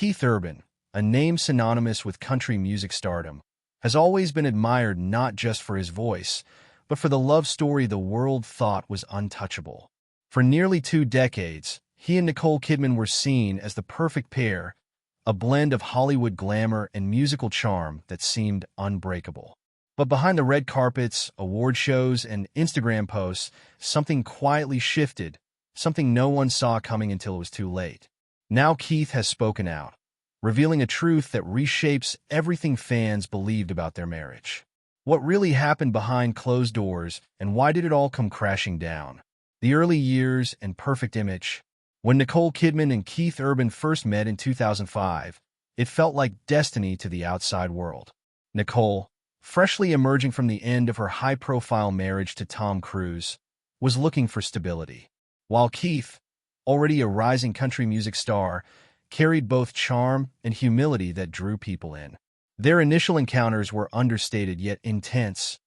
Keith Urban, a name synonymous with country music stardom, has always been admired not just for his voice, but for the love story the world thought was untouchable. For nearly 2 decades, he and Nicole Kidman were seen as the perfect pair, a blend of Hollywood glamour and musical charm that seemed unbreakable. But behind the red carpets, award shows, and Instagram posts, something quietly shifted, something no one saw coming until it was too late. Now Keith has spoken out, revealing a truth that reshapes everything fans believed about their marriage. What really happened behind closed doors, and why did it all come crashing down? The early years and perfect image. When Nicole Kidman and Keith Urban first met in 2005, it felt like destiny to the outside world. Nicole, freshly emerging from the end of her high-profile marriage to Tom Cruise, was looking for stability, while Keith, already a rising country music star, carried both charm and humility that drew people in. Their initial encounters were understated yet intense,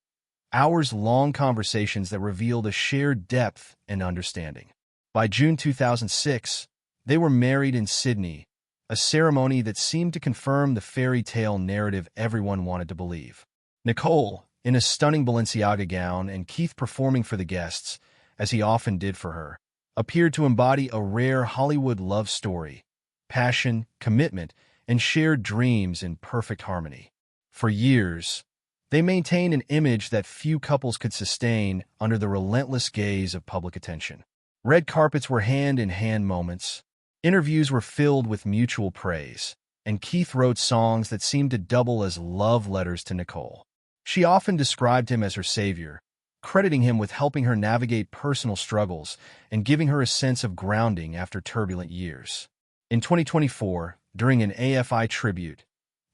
hours-long conversations that revealed a shared depth and understanding. By June 2006, they were married in Sydney, a ceremony that seemed to confirm the fairy tale narrative everyone wanted to believe. Nicole, in a stunning Balenciaga gown and Keith performing for the guests, as he often did for her, appeared to embody a rare Hollywood love story, passion, commitment, and shared dreams in perfect harmony. For years, they maintained an image that few couples could sustain under the relentless gaze of public attention. Red carpets were hand-in-hand moments, interviews were filled with mutual praise, and Keith wrote songs that seemed to double as love letters to Nicole. She often described him as her savior, crediting him with helping her navigate personal struggles and giving her a sense of grounding after turbulent years. In 2024, during an AFI tribute,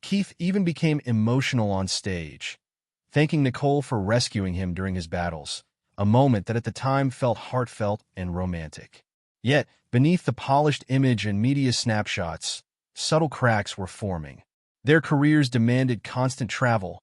Keith even became emotional on stage, thanking Nicole for rescuing him during his battles, a moment that at the time felt heartfelt and romantic. Yet, beneath the polished image and media snapshots, subtle cracks were forming. Their careers demanded constant travel,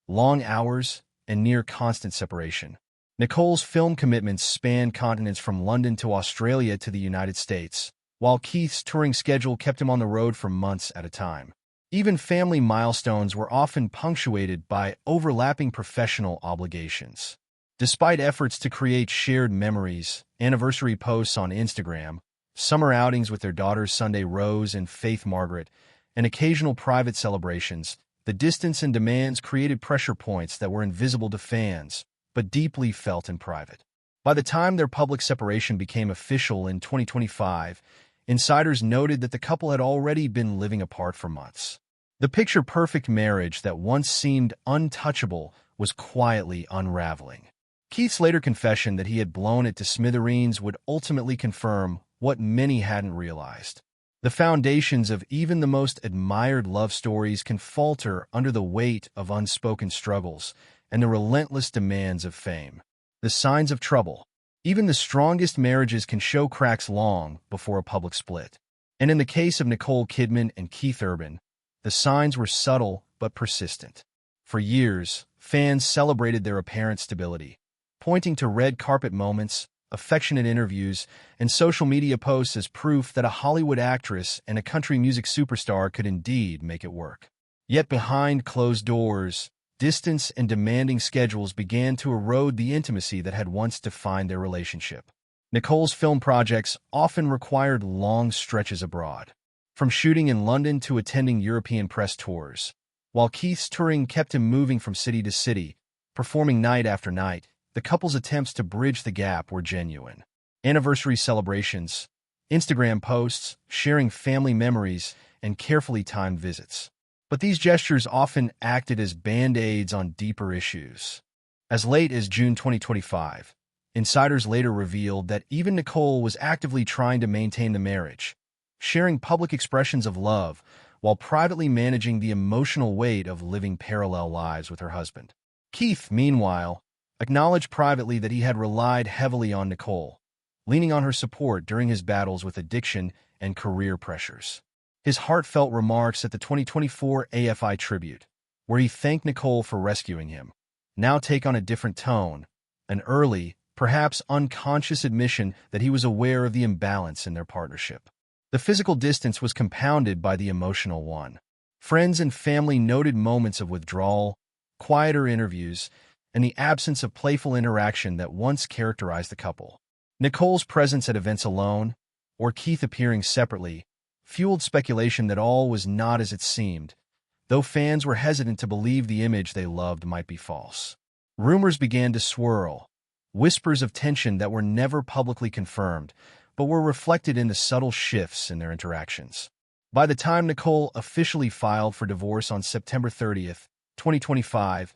long hours, and near-constant separation. Nicole's film commitments spanned continents from London to Australia to the United States, while Keith's touring schedule kept him on the road for months at a time. Even family milestones were often punctuated by overlapping professional obligations. Despite efforts to create shared memories, anniversary posts on Instagram, summer outings with their daughters Sunday Rose and Faith Margaret, and occasional private celebrations, the distance and demands created pressure points that were invisible to fans, but deeply felt in private. By the time their public separation became official in 2025, insiders noted that the couple had already been living apart for months. The picture-perfect marriage that once seemed untouchable was quietly unraveling. Keith's later confession that he had blown it to smithereens would ultimately confirm what many hadn't realized. The foundations of even the most admired love stories can falter under the weight of unspoken struggles and the relentless demands of fame. The signs of trouble. Even the strongest marriages can show cracks long before a public split. And in the case of Nicole Kidman and Keith Urban, the signs were subtle but persistent. For years, fans celebrated their apparent stability, pointing to red carpet moments, affectionate interviews, and social media posts as proof that a Hollywood actress and a country music superstar could indeed make it work. Yet behind closed doors, distance and demanding schedules began to erode the intimacy that had once defined their relationship. Nicole's film projects often required long stretches abroad, from shooting in London to attending European press tours, while Keith's touring kept him moving from city to city, performing night after night. The couple's attempts to bridge the gap were genuine. Anniversary celebrations, Instagram posts, sharing family memories, and carefully timed visits. But these gestures often acted as band-aids on deeper issues. As late as June 2025, insiders later revealed that even Nicole was actively trying to maintain the marriage, sharing public expressions of love while privately managing the emotional weight of living parallel lives with her husband. Keith, meanwhile, acknowledged privately that he had relied heavily on Nicole, leaning on her support during his battles with addiction and career pressures. His heartfelt remarks at the 2024 AFI tribute, where he thanked Nicole for rescuing him, now take on a different tone, an early, perhaps unconscious admission that he was aware of the imbalance in their partnership. The The physical distance was compounded by the emotional one. Friends and family noted moments of withdrawal, quieter interviews, and the absence of playful interaction that once characterized the couple. Nicole's presence at events alone, or Keith appearing separately, fueled speculation that all was not as it seemed, though fans were hesitant to believe the image they loved might be false. Rumors began to swirl, whispers of tension that were never publicly confirmed, but were reflected in the subtle shifts in their interactions. By the time Nicole officially filed for divorce on September 30th, 2025,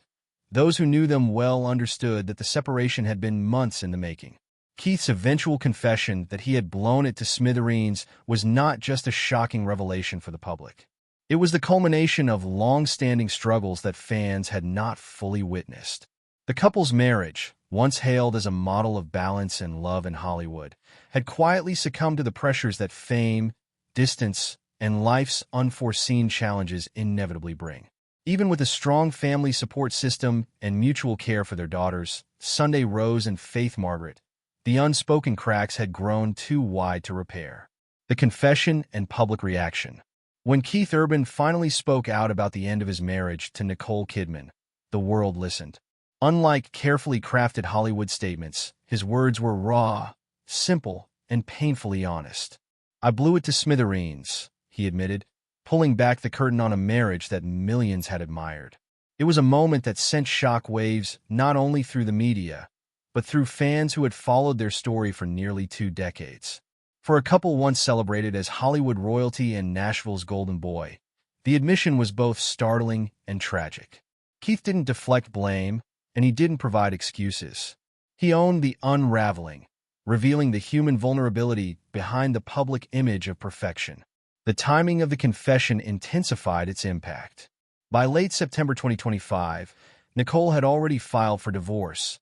those who knew them well understood that the separation had been months in the making. Keith's eventual confession that he had blown it to smithereens was not just a shocking revelation for the public. It was the culmination of long-standing struggles that fans had not fully witnessed. The couple's marriage, once hailed as a model of balance and love in Hollywood, had quietly succumbed to the pressures that fame, distance, and life's unforeseen challenges inevitably bring. Even with a strong family support system and mutual care for their daughters, Sunday Rose and Faith Margaret, the unspoken cracks had grown too wide to repair. The confession and public reaction. When Keith Urban finally spoke out about the end of his marriage to Nicole Kidman, the world listened. Unlike carefully crafted Hollywood statements, his words were raw, simple, and painfully honest. "I blew it to smithereens," he admitted, pulling back the curtain on a marriage that millions had admired. It was a moment that sent shock waves not only through the media, but through fans who had followed their story for nearly 2 decades. For a couple once celebrated as Hollywood royalty and Nashville's golden boy, the admission was both startling and tragic. Keith didn't deflect blame, and he didn't provide excuses. He owned the unraveling, revealing the human vulnerability behind the public image of perfection. The timing of the confession intensified its impact. By late September 2025, Nicole had already filed for divorce,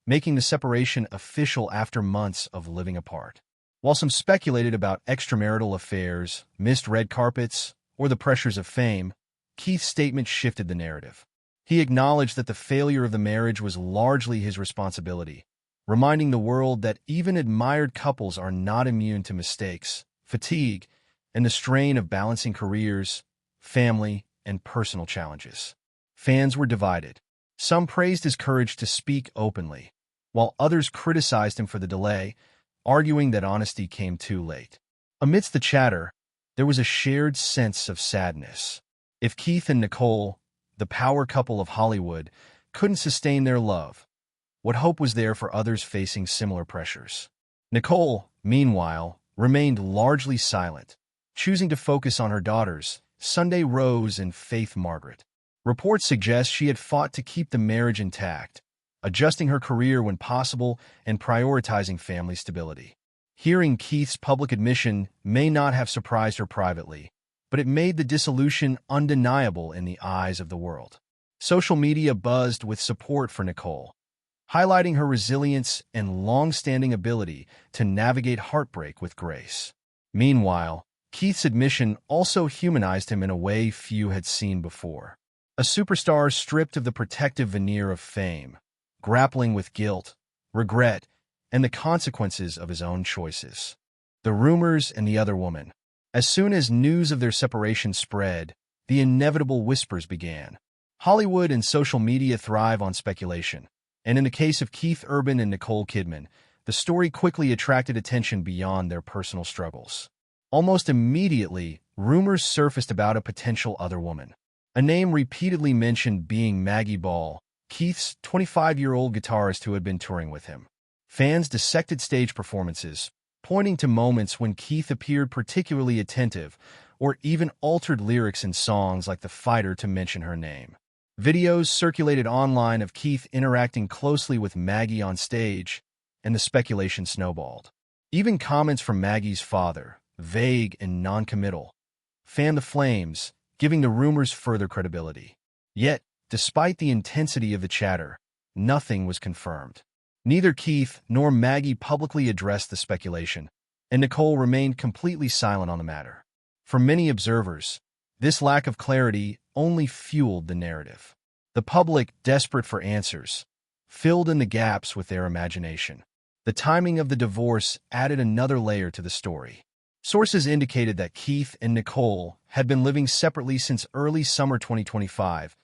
making the separation official after months of living apart. While some speculated about extramarital affairs, missed red carpets, or the pressures of fame, Keith's statement shifted the narrative. He acknowledged that the failure of the marriage was largely his responsibility, reminding the world that even admired couples are not immune to mistakes, fatigue, and the strain of balancing careers, family, and personal challenges. Fans were divided. Some praised his courage to speak openly, while others criticized him for the delay, arguing that honesty came too late. Amidst the chatter, there was a shared sense of sadness. If Keith and Nicole, the power couple of Hollywood, couldn't sustain their love, what hope was there for others facing similar pressures? Nicole, meanwhile, remained largely silent, choosing to focus on her daughters, Sunday Rose and Faith Margaret. Reports suggest she had fought to keep the marriage intact, adjusting her career when possible and prioritizing family stability. Hearing Keith's public admission may not have surprised her privately, but it made the dissolution undeniable in the eyes of the world. Social media buzzed with support for Nicole, highlighting her resilience and long-standing ability to navigate heartbreak with grace. Meanwhile, Keith's admission also humanized him in a way few had seen before. A superstar stripped of the protective veneer of fame, grappling with guilt, regret, and the consequences of his own choices. The rumors and the other woman. As soon as news of their separation spread, the inevitable whispers began. Hollywood and social media thrive on speculation, and in the case of Keith Urban and Nicole Kidman, the story quickly attracted attention beyond their personal struggles. Almost immediately, rumors surfaced about a potential other woman. A name repeatedly mentioned being Maggie Ball, Keith's 25-year-old guitarist who had been touring with him. Fans dissected stage performances, pointing to moments when Keith appeared particularly attentive, or even altered lyrics in songs like The Fighter to mention her name. Videos circulated online of Keith interacting closely with Maggie on stage, and the speculation snowballed. Even comments from Maggie's father, vague and non-committal, fanned the flames, giving the rumors further credibility. Yet, despite the intensity of the chatter, nothing was confirmed. Neither Keith nor Maggie publicly addressed the speculation, and Nicole remained completely silent on the matter. For many observers, this lack of clarity only fueled the narrative. The public, desperate for answers, filled in the gaps with their imagination. The timing of the divorce added another layer to the story. Sources indicated that Keith and Nicole had been living separately since early summer 2025,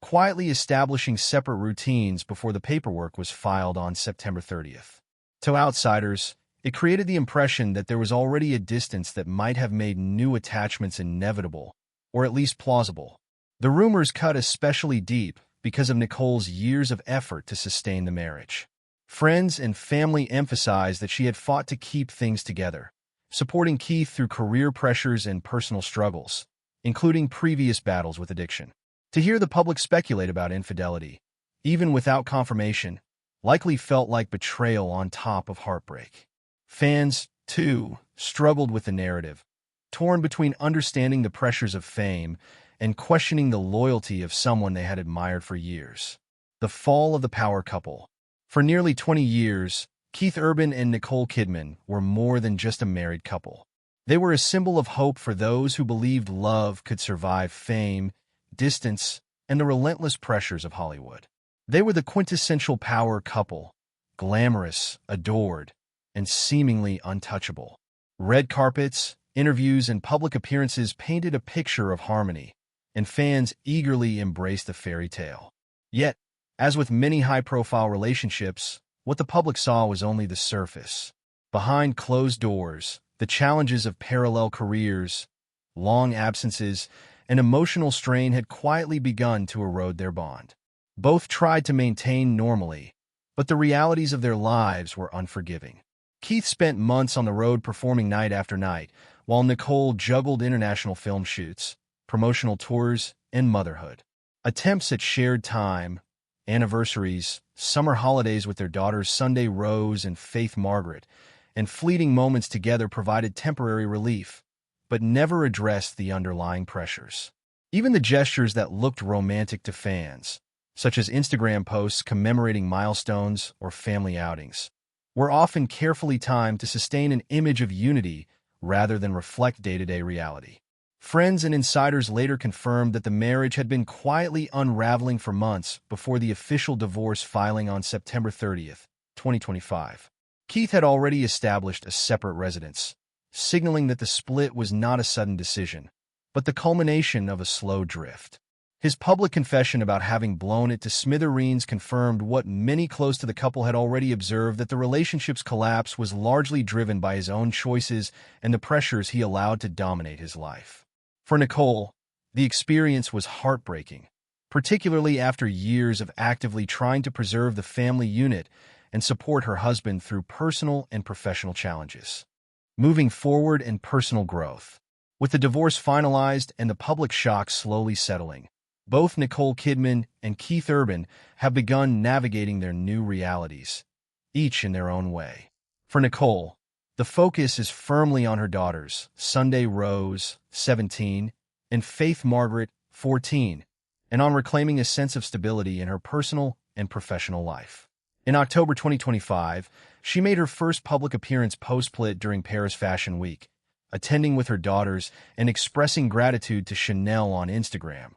quietly establishing separate routines before the paperwork was filed on September 30th. To outsiders, it created the impression that there was already a distance that might have made new attachments inevitable, or at least plausible. The rumors cut especially deep because of Nicole's years of effort to sustain the marriage. Friends and family emphasized that she had fought to keep things together, supporting Keith through career pressures and personal struggles, including previous battles with addiction. To hear the public speculate about infidelity, even without confirmation, likely felt like betrayal on top of heartbreak. Fans, too, struggled with the narrative, torn between understanding the pressures of fame and questioning the loyalty of someone they had admired for years. The fall of the power couple. For nearly 20 years, Keith Urban and Nicole Kidman were more than just a married couple. They were a symbol of hope for those who believed love could survive fame, distance, and the relentless pressures of Hollywood. They were the quintessential power couple, glamorous, adored, and seemingly untouchable. Red carpets, interviews, and public appearances painted a picture of harmony, and fans eagerly embraced the fairy tale. Yet, as with many high-profile relationships, what the public saw was only the surface. Behind closed doors, the challenges of parallel careers, long absences, and emotional strain had quietly begun to erode their bond. Both tried to maintain normally, but the realities of their lives were unforgiving. Keith spent months on the road performing night after night, while Nicole juggled international film shoots, promotional tours, and motherhood. Attempts at shared time, anniversaries, summer holidays with their daughters Sunday Rose and Faith Margaret, and fleeting moments together provided temporary relief, but never addressed the underlying pressures. Even the gestures that looked romantic to fans, such as Instagram posts commemorating milestones or family outings, were often carefully timed to sustain an image of unity rather than reflect day-to-day reality. Friends and insiders later confirmed that the marriage had been quietly unraveling for months before the official divorce filing on September 30th, 2025. Keith had already established a separate residence, signaling that the split was not a sudden decision, but the culmination of a slow drift. His public confession about having blown it to smithereens confirmed what many close to the couple had already observed, that the relationship's collapse was largely driven by his own choices and the pressures he allowed to dominate his life. For Nicole, the experience was heartbreaking, particularly after years of actively trying to preserve the family unit and support her husband through personal and professional challenges. Moving forward and personal growth. With the divorce finalized and the public shock slowly settling, both Nicole Kidman and Keith Urban have begun navigating their new realities, each in their own way. For Nicole, the focus is firmly on her daughters, Sunday Rose, 17, and Faith Margaret, 14, and on reclaiming a sense of stability in her personal and professional life. In October 2025, she made her first public appearance post-split during Paris Fashion Week, attending with her daughters and expressing gratitude to Chanel on Instagram,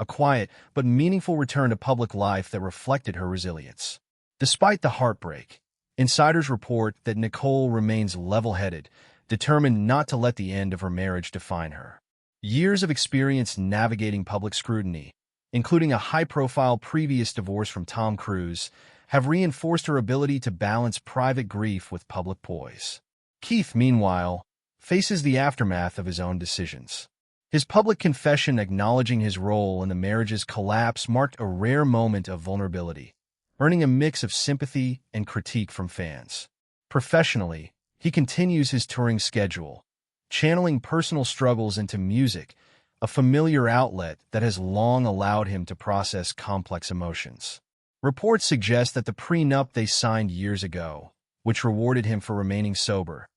a quiet but meaningful return to public life that reflected her resilience. Despite the heartbreak, insiders report that Nicole remains level-headed, determined not to let the end of her marriage define her. Years of experience navigating public scrutiny, including a high-profile previous divorce from Tom Cruise, have reinforced her ability to balance private grief with public poise. Keith, meanwhile, faces the aftermath of his own decisions. His public confession acknowledging his role in the marriage's collapse marked a rare moment of vulnerability, earning a mix of sympathy and critique from fans. Professionally, he continues his touring schedule, channeling personal struggles into music, a familiar outlet that has long allowed him to process complex emotions. Reports suggest that the prenup they signed years ago, which rewarded him for remaining sober,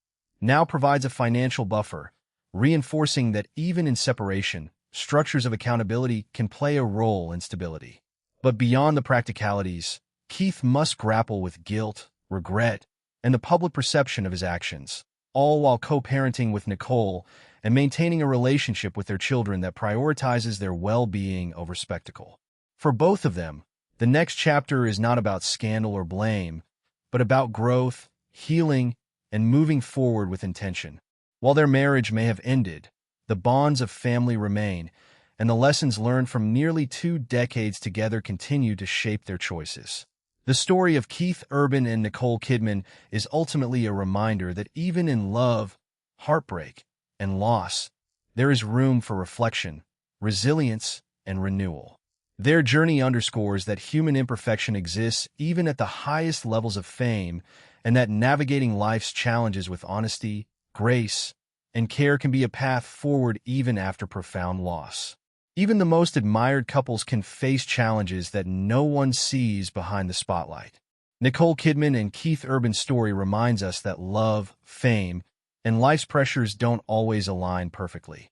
now provides a financial buffer, reinforcing that even in separation, structures of accountability can play a role in stability. But beyond the practicalities, Keith must grapple with guilt, regret, and the public perception of his actions, all while co-parenting with Nicole and maintaining a relationship with their children that prioritizes their well-being over spectacle. For both of them, the next chapter is not about scandal or blame, but about growth, healing, and moving forward with intention. While their marriage may have ended, the bonds of family remain, and the lessons learned from nearly 2 decades together continue to shape their choices. The story of Keith Urban and Nicole Kidman is ultimately a reminder that even in love, heartbreak, and loss, there is room for reflection, resilience, and renewal. Their journey underscores that human imperfection exists even at the highest levels of fame, and that navigating life's challenges with honesty, grace, and care can be a path forward even after profound loss. Even the most admired couples can face challenges that no one sees behind the spotlight. Nicole Kidman and Keith Urban's story reminds us that love, fame, and life's pressures don't always align perfectly.